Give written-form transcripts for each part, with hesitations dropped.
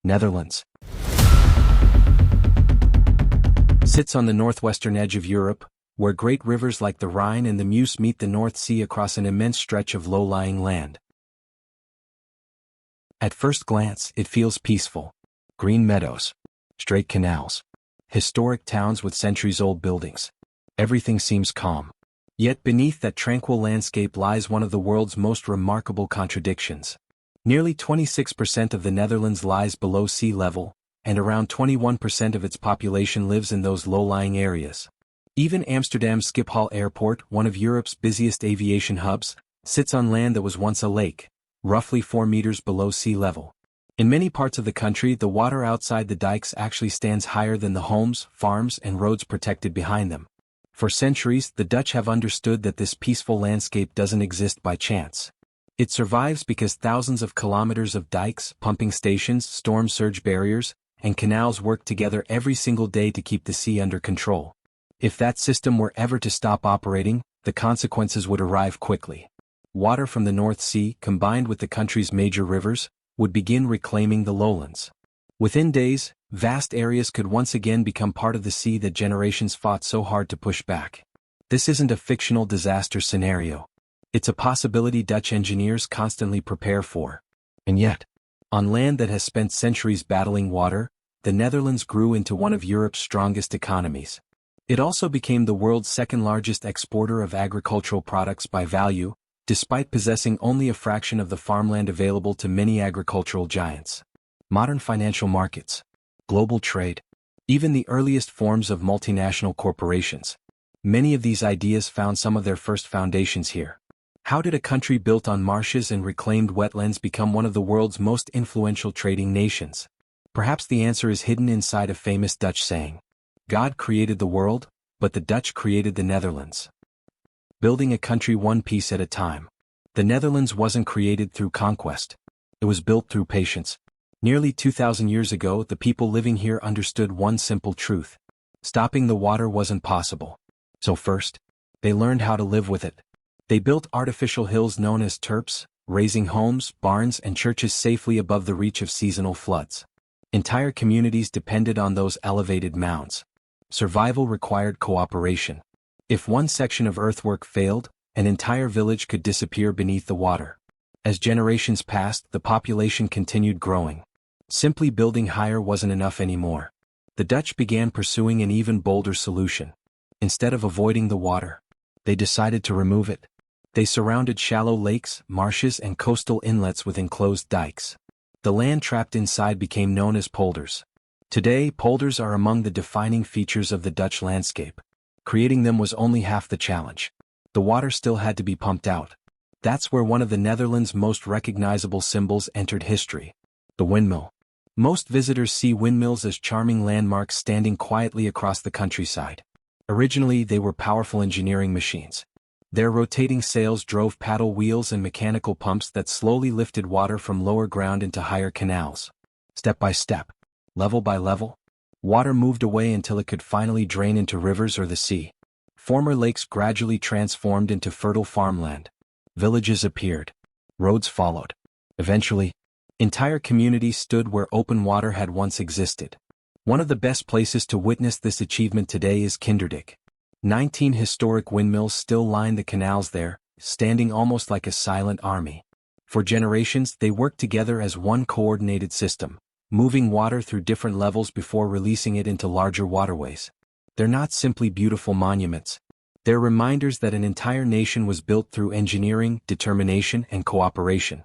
Netherlands. Sits on the northwestern edge of Europe, where great rivers like the Rhine and the Meuse meet the North Sea across an immense stretch of low-lying land. At first glance, it feels peaceful. Green meadows, straight canals, historic towns with centuries-old buildings. Everything seems calm. Yet beneath that tranquil landscape lies one of the world's most remarkable contradictions. Nearly 26% of the Netherlands lies below sea level, and around 21% of its population lives in those low-lying areas. Even Amsterdam's Schiphol Airport, one of Europe's busiest aviation hubs, sits on land that was once a lake, roughly 4 meters below sea level. In many parts of the country, the water outside the dikes actually stands higher than the homes, farms, and roads protected behind them. For centuries, the Dutch have understood that this peaceful landscape doesn't exist by chance. It survives because thousands of kilometers of dikes, pumping stations, storm surge barriers, and canals work together every single day to keep the sea under control. If that system were ever to stop operating, the consequences would arrive quickly. Water from the North Sea, combined with the country's major rivers, would begin reclaiming the lowlands. Within days, vast areas could once again become part of the sea that generations fought so hard to push back. This isn't a fictional disaster scenario. It's a possibility Dutch engineers constantly prepare for. And yet, on land that has spent centuries battling water, the Netherlands grew into one of Europe's strongest economies. It also became the world's second-largest exporter of agricultural products by value, despite possessing only a fraction of the farmland available to many agricultural giants. Modern financial markets, global trade, even the earliest forms of multinational corporations. Many of these ideas found some of their first foundations here. How did a country built on marshes and reclaimed wetlands become one of the world's most influential trading nations? Perhaps the answer is hidden inside a famous Dutch saying. God created the world, but the Dutch created the Netherlands. Building a country one piece at a time. The Netherlands wasn't created through conquest. It was built through patience. Nearly 2,000 years ago, the people living here understood one simple truth. Stopping the water wasn't possible. So first, they learned how to live with it. They built artificial hills known as terps, raising homes, barns, and churches safely above the reach of seasonal floods. Entire communities depended on those elevated mounds. Survival required cooperation. If one section of earthwork failed, an entire village could disappear beneath the water. As generations passed, the population continued growing. Simply building higher wasn't enough anymore. The Dutch began pursuing an even bolder solution. Instead of avoiding the water, they decided to remove it. They surrounded shallow lakes, marshes, and coastal inlets with enclosed dikes. The land trapped inside became known as polders. Today, polders are among the defining features of the Dutch landscape. Creating them was only half the challenge. The water still had to be pumped out. That's where one of the Netherlands' most recognizable symbols entered history. The windmill. Most visitors see windmills as charming landmarks standing quietly across the countryside. Originally, they were powerful engineering machines. Their rotating sails drove paddle wheels and mechanical pumps that slowly lifted water from lower ground into higher canals. Step by step, level by level, water moved away until it could finally drain into rivers or the sea. Former lakes gradually transformed into fertile farmland. Villages appeared. Roads followed. Eventually, entire communities stood where open water had once existed. One of the best places to witness this achievement today is Kinderdijk. 19 historic windmills still line the canals there, standing almost like a silent army. For generations, they worked together as one coordinated system, moving water through different levels before releasing it into larger waterways. They're not simply beautiful monuments. They're reminders that an entire nation was built through engineering, determination, and cooperation.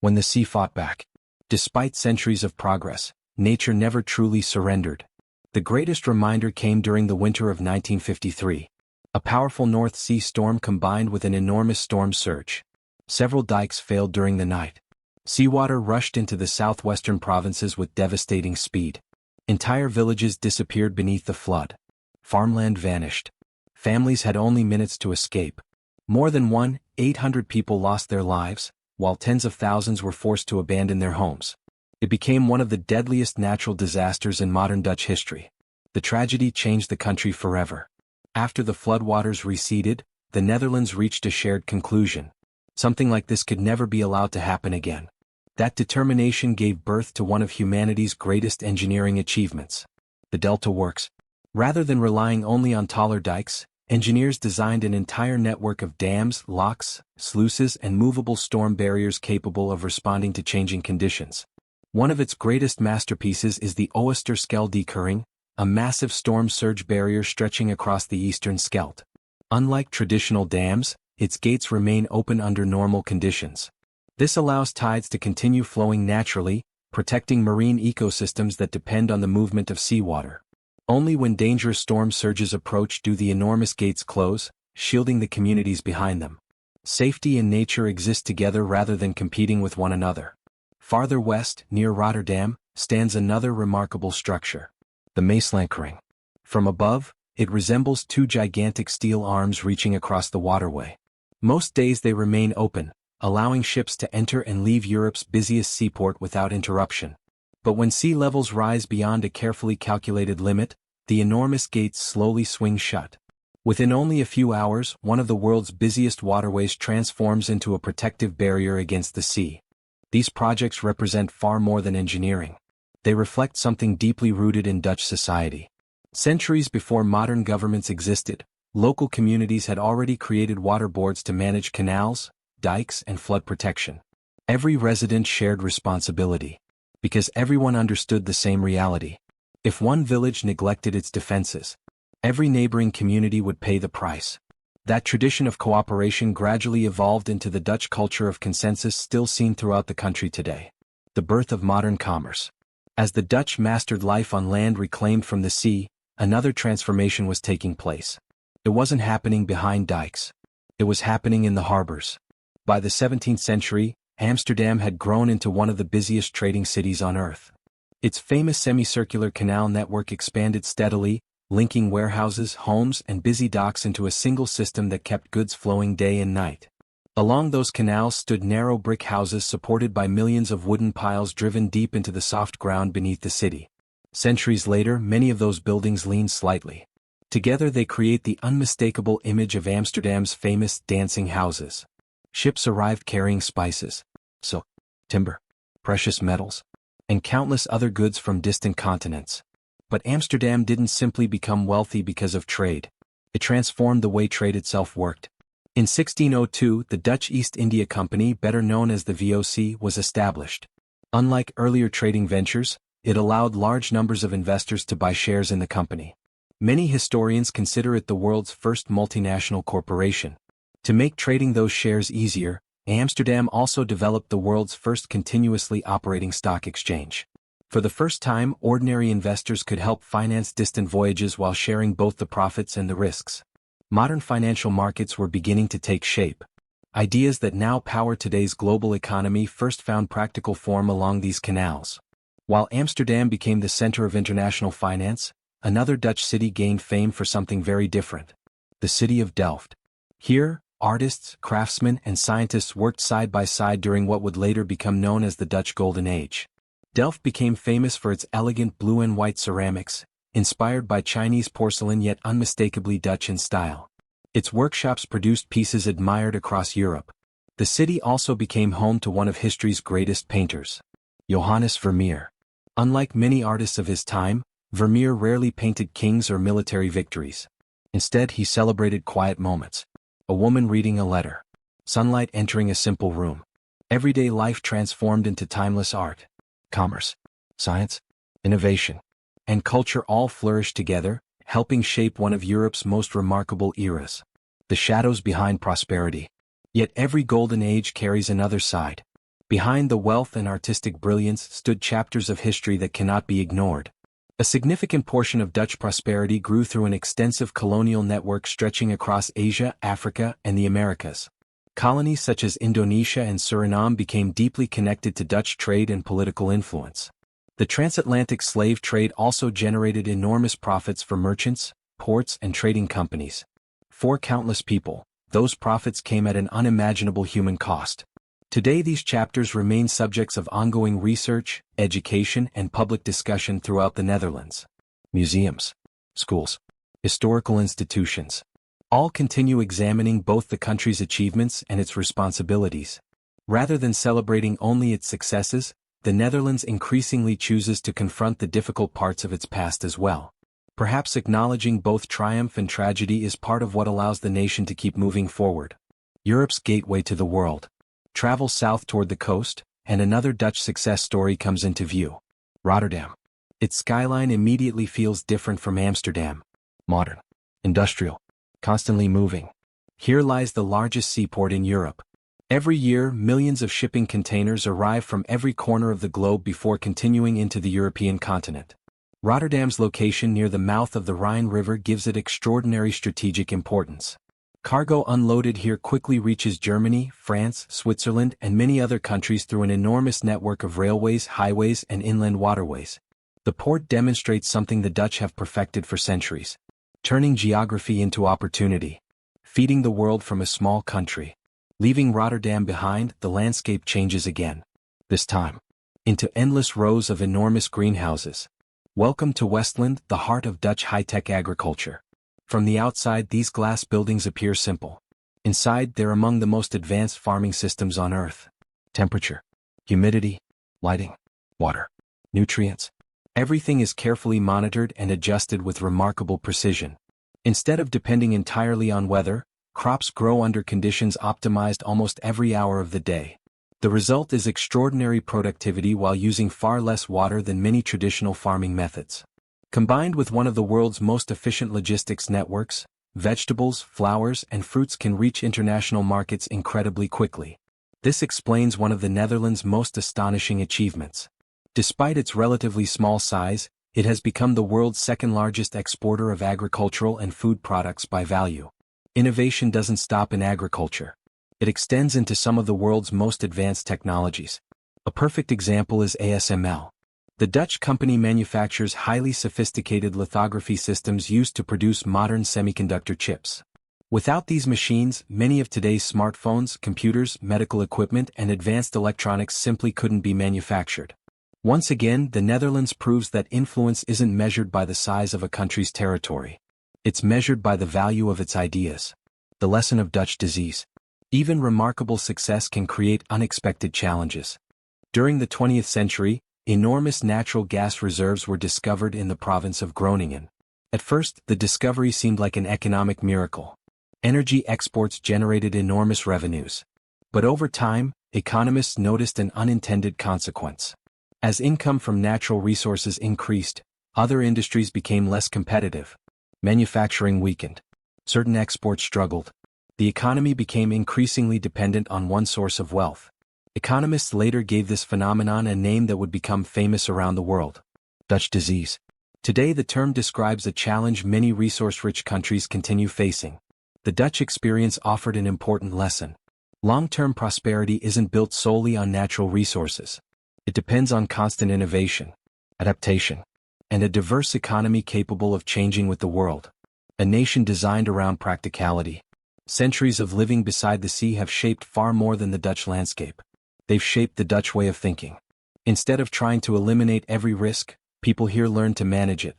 When the sea fought back, despite centuries of progress, nature never truly surrendered. The greatest reminder came during the winter of 1953. A powerful North Sea storm combined with an enormous storm surge. Several dikes failed during the night. Seawater rushed into the southwestern provinces with devastating speed. Entire villages disappeared beneath the flood. Farmland vanished. Families had only minutes to escape. More than 800 people lost their lives, while tens of thousands were forced to abandon their homes. It became one of the deadliest natural disasters in modern Dutch history. The tragedy changed the country forever. After the floodwaters receded, the Netherlands reached a shared conclusion. Something like this could never be allowed to happen again. That determination gave birth to one of humanity's greatest engineering achievements. The delta works. Rather than relying only on taller dikes, engineers designed an entire network of dams, locks, sluices, and movable storm barriers capable of responding to changing conditions. One of its greatest masterpieces is the Oosterscheldekering, a massive storm surge barrier stretching across the eastern Scheldt. Unlike traditional dams, its gates remain open under normal conditions. This allows tides to continue flowing naturally, protecting marine ecosystems that depend on the movement of seawater. Only when dangerous storm surges approach do the enormous gates close, shielding the communities behind them. Safety and nature exist together rather than competing with one another. Farther west, near Rotterdam, stands another remarkable structure. The Maaslankering. From above, it resembles two gigantic steel arms reaching across the waterway. Most days they remain open, allowing ships to enter and leave Europe's busiest seaport without interruption. But when sea levels rise beyond a carefully calculated limit, the enormous gates slowly swing shut. Within only a few hours, one of the world's busiest waterways transforms into a protective barrier against the sea. These projects represent far more than engineering. They reflect something deeply rooted in Dutch society. Centuries before modern governments existed, local communities had already created water boards to manage canals, dikes, and flood protection. Every resident shared responsibility, because everyone understood the same reality. If one village neglected its defenses, every neighboring community would pay the price. That tradition of cooperation gradually evolved into the Dutch culture of consensus still seen throughout the country today. The birth of modern commerce. As the Dutch mastered life on land reclaimed from the sea, another transformation was taking place. It wasn't happening behind dikes. It was happening in the harbors. By the 17th century, Amsterdam had grown into one of the busiest trading cities on Earth. Its famous semicircular canal network expanded steadily, linking warehouses, homes, and busy docks into a single system that kept goods flowing day and night. Along those canals stood narrow brick houses supported by millions of wooden piles driven deep into the soft ground beneath the city. Centuries later, many of those buildings lean slightly. Together they create the unmistakable image of Amsterdam's famous dancing houses. Ships arrived carrying spices, silk, timber, precious metals, and countless other goods from distant continents. But Amsterdam didn't simply become wealthy because of trade. It transformed the way trade itself worked. In 1602, the Dutch East India Company, better known as the VOC, was established. Unlike earlier trading ventures, it allowed large numbers of investors to buy shares in the company. Many historians consider it the world's first multinational corporation. To make trading those shares easier, Amsterdam also developed the world's first continuously operating stock exchange. For the first time, ordinary investors could help finance distant voyages while sharing both the profits and the risks. Modern financial markets were beginning to take shape. Ideas that now power today's global economy first found practical form along these canals. While Amsterdam became the center of international finance, another Dutch city gained fame for something very different. The city of Delft. Here, artists, craftsmen, and scientists worked side by side during what would later become known as the Dutch Golden Age. Delft became famous for its elegant blue and white ceramics, inspired by Chinese porcelain yet unmistakably Dutch in style. Its workshops produced pieces admired across Europe. The city also became home to one of history's greatest painters, Johannes Vermeer. Unlike many artists of his time, Vermeer rarely painted kings or military victories. Instead, he celebrated quiet moments. A woman reading a letter. Sunlight entering a simple room. Everyday life transformed into timeless art. Commerce, science, innovation, and culture all flourished together, helping shape one of Europe's most remarkable eras. The shadows behind prosperity. Yet every golden age carries another side. Behind the wealth and artistic brilliance stood chapters of history that cannot be ignored. A significant portion of Dutch prosperity grew through an extensive colonial network stretching across Asia, Africa, and the Americas. Colonies such as Indonesia and Suriname became deeply connected to Dutch trade and political influence. The transatlantic slave trade also generated enormous profits for merchants, ports, and trading companies. For countless people, those profits came at an unimaginable human cost. Today these chapters remain subjects of ongoing research, education, and public discussion throughout the Netherlands. Museums, schools, historical institutions, all continue examining both the country's achievements and its responsibilities. Rather than celebrating only its successes, the Netherlands increasingly chooses to confront the difficult parts of its past as well. Perhaps acknowledging both triumph and tragedy is part of what allows the nation to keep moving forward. Europe's gateway to the world. Travel south toward the coast, and another Dutch success story comes into view. Rotterdam. Its skyline immediately feels different from Amsterdam. Modern. Industrial. Constantly moving. Here lies the largest seaport in Europe. Every year, millions of shipping containers arrive from every corner of the globe before continuing into the European continent. Rotterdam's location near the mouth of the Rhine River gives it extraordinary strategic importance. Cargo unloaded here quickly reaches Germany, France, Switzerland, and many other countries through an enormous network of railways, highways, and inland waterways. The port demonstrates something the Dutch have perfected for centuries: turning geography into opportunity, feeding the world from a small country. Leaving Rotterdam behind, the landscape changes again. This time, into endless rows of enormous greenhouses. Welcome to Westland, the heart of Dutch high-tech agriculture. From the outside, these glass buildings appear simple. Inside, they're among the most advanced farming systems on Earth. Temperature, humidity, lighting, water, nutrients. Everything is carefully monitored and adjusted with remarkable precision. Instead of depending entirely on weather, crops grow under conditions optimized almost every hour of the day. The result is extraordinary productivity while using far less water than many traditional farming methods. Combined with one of the world's most efficient logistics networks, vegetables, flowers, and fruits can reach international markets incredibly quickly. This explains one of the Netherlands' most astonishing achievements. Despite its relatively small size, it has become the world's second-largest exporter of agricultural and food products by value. Innovation doesn't stop in agriculture. It extends into some of the world's most advanced technologies. A perfect example is ASML. The Dutch company manufactures highly sophisticated lithography systems used to produce modern semiconductor chips. Without these machines, many of today's smartphones, computers, medical equipment, and advanced electronics simply couldn't be manufactured. Once again, the Netherlands proves that influence isn't measured by the size of a country's territory. It's measured by the value of its ideas. The lesson of Dutch disease. Even remarkable success can create unexpected challenges. During the 20th century, enormous natural gas reserves were discovered in the province of Groningen. At first, the discovery seemed like an economic miracle. Energy exports generated enormous revenues. But over time, economists noticed an unintended consequence. As income from natural resources increased, other industries became less competitive. Manufacturing weakened. Certain exports struggled. The economy became increasingly dependent on one source of wealth. Economists later gave this phenomenon a name that would become famous around the world: Dutch disease. Today the term describes a challenge many resource-rich countries continue facing. The Dutch experience offered an important lesson. Long-term prosperity isn't built solely on natural resources. It depends on constant innovation, adaptation, and a diverse economy capable of changing with the world. A nation designed around practicality. Centuries of living beside the sea have shaped far more than the Dutch landscape. They've shaped the Dutch way of thinking. Instead of trying to eliminate every risk, people here learn to manage it.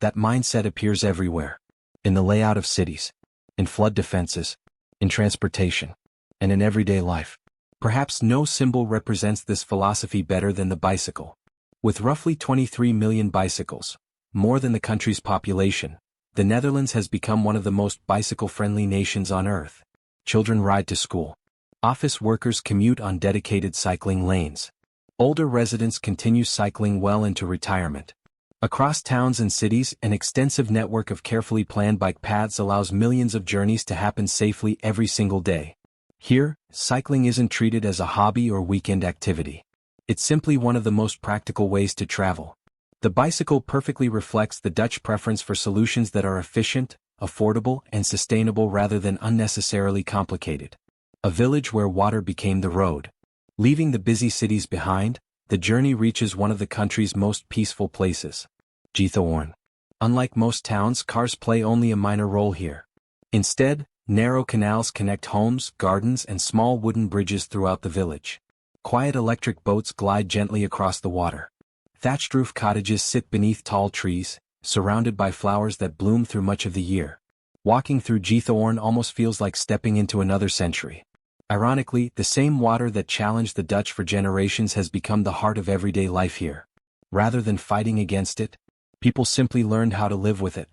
That mindset appears everywhere. In the layout of cities, in flood defenses, in transportation, and in everyday life. Perhaps no symbol represents this philosophy better than the bicycle. With roughly 23 million bicycles, more than the country's population, the Netherlands has become one of the most bicycle-friendly nations on Earth. Children ride to school. Office workers commute on dedicated cycling lanes. Older residents continue cycling well into retirement. Across towns and cities, an extensive network of carefully planned bike paths allows millions of journeys to happen safely every single day. Here, cycling isn't treated as a hobby or weekend activity. It's simply one of the most practical ways to travel. The bicycle perfectly reflects the Dutch preference for solutions that are efficient, affordable, and sustainable rather than unnecessarily complicated. A village where water became the road. Leaving the busy cities behind, the journey reaches one of the country's most peaceful places: Giethoorn. Unlike most towns, cars play only a minor role here. Instead, narrow canals connect homes, gardens, and small wooden bridges throughout the village. Quiet electric boats glide gently across the water. Thatched roof cottages sit beneath tall trees, surrounded by flowers that bloom through much of the year. Walking through Giethoorn almost feels like stepping into another century. Ironically, the same water that challenged the Dutch for generations has become the heart of everyday life here. Rather than fighting against it, people simply learned how to live with it.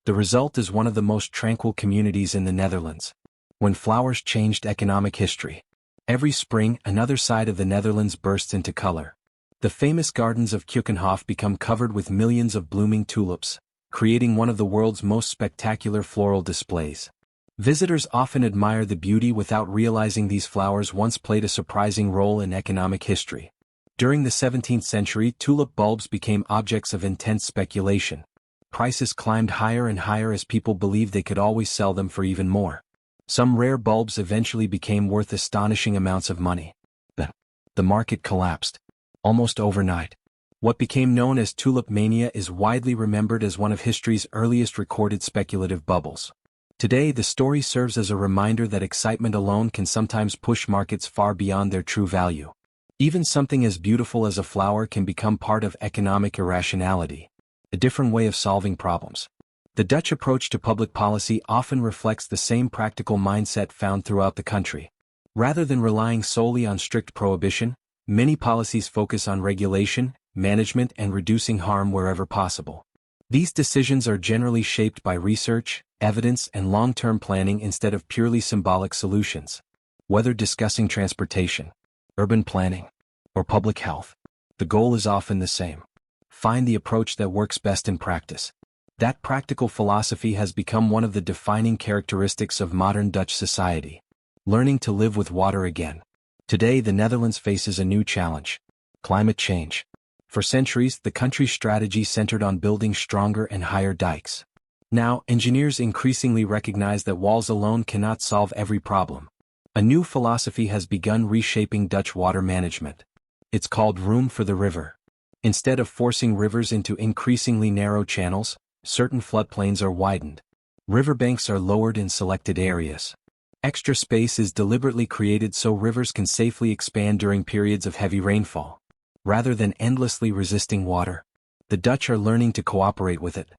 The result is one of the most tranquil communities in the Netherlands. When flowers changed economic history. Every spring, another side of the Netherlands bursts into color. The famous gardens of Keukenhof become covered with millions of blooming tulips, creating one of the world's most spectacular floral displays. Visitors often admire the beauty without realizing these flowers once played a surprising role in economic history. During the 17th century, tulip bulbs became objects of intense speculation. Prices climbed higher and higher as people believed they could always sell them for even more. Some rare bulbs eventually became worth astonishing amounts of money. The market collapsed. Almost overnight. What became known as tulip mania is widely remembered as one of history's earliest recorded speculative bubbles. Today, the story serves as a reminder that excitement alone can sometimes push markets far beyond their true value. Even something as beautiful as a flower can become part of economic irrationality, a different way of solving problems. The Dutch approach to public policy often reflects the same practical mindset found throughout the country. Rather than relying solely on strict prohibition, many policies focus on regulation, management, and reducing harm wherever possible. These decisions are generally shaped by research, evidence, and long-term planning instead of purely symbolic solutions. Whether discussing transportation, urban planning, or public health, the goal is often the same. Find the approach that works best in practice. That practical philosophy has become one of the defining characteristics of modern Dutch society. Learning to live with water again. Today, the Netherlands faces a new challenge: climate change. For centuries, the country's strategy centered on building stronger and higher dikes. Now, engineers increasingly recognize that walls alone cannot solve every problem. A new philosophy has begun reshaping Dutch water management. It's called room for the river. Instead of forcing rivers into increasingly narrow channels, certain floodplains are widened. Riverbanks are lowered in selected areas. Extra space is deliberately created so rivers can safely expand during periods of heavy rainfall. Rather than endlessly resisting water, the Dutch are learning to cooperate with it.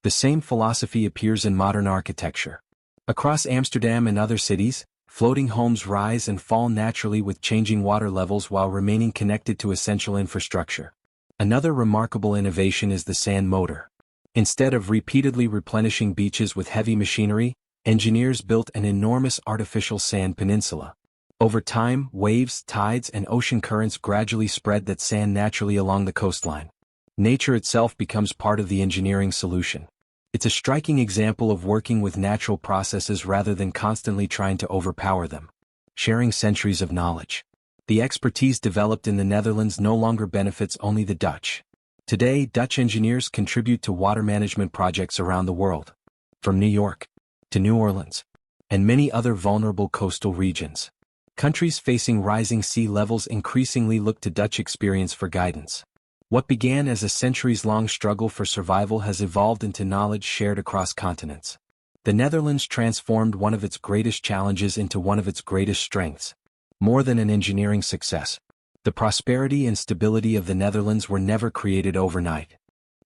The same philosophy appears in modern architecture. Across Amsterdam and other cities, floating homes rise and fall naturally with changing water levels while remaining connected to essential infrastructure. Another remarkable innovation is the sand motor. Instead of repeatedly replenishing beaches with heavy machinery, engineers built an enormous artificial sand peninsula. Over time, waves, tides, and ocean currents gradually spread that sand naturally along the coastline. Nature itself becomes part of the engineering solution. It's a striking example of working with natural processes rather than constantly trying to overpower them. Sharing centuries of knowledge. The expertise developed in the Netherlands no longer benefits only the Dutch. Today, Dutch engineers contribute to water management projects around the world. From New York to New Orleans and many other vulnerable coastal regions. Countries facing rising sea levels increasingly look to Dutch experience for guidance. What began as a centuries-long struggle for survival has evolved into knowledge shared across continents. The Netherlands transformed one of its greatest challenges into one of its greatest strengths. More than an engineering success, the prosperity and stability of the Netherlands were never created overnight.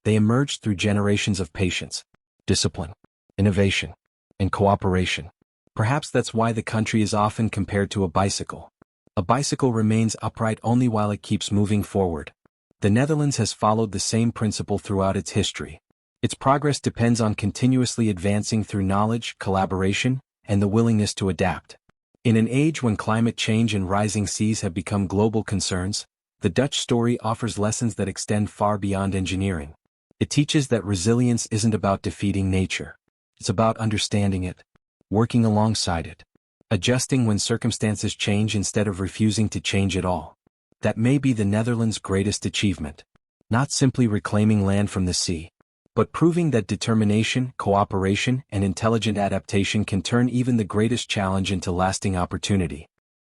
They emerged through generations of patience, discipline, innovation, and cooperation. Perhaps that's why the country is often compared to a bicycle. A bicycle remains upright only while it keeps moving forward. The Netherlands has followed the same principle throughout its history. Its progress depends on continuously advancing through knowledge, collaboration, and the willingness to adapt. In an age when climate change and rising seas have become global concerns, the Dutch story offers lessons that extend far beyond engineering. It teaches that resilience isn't about defeating nature. It's about understanding it, working alongside it, adjusting when circumstances change instead of refusing to change at all. That may be the Netherlands' greatest achievement. Not simply reclaiming land from the sea, but proving that determination, cooperation, and intelligent adaptation can turn even the greatest challenge into lasting opportunity.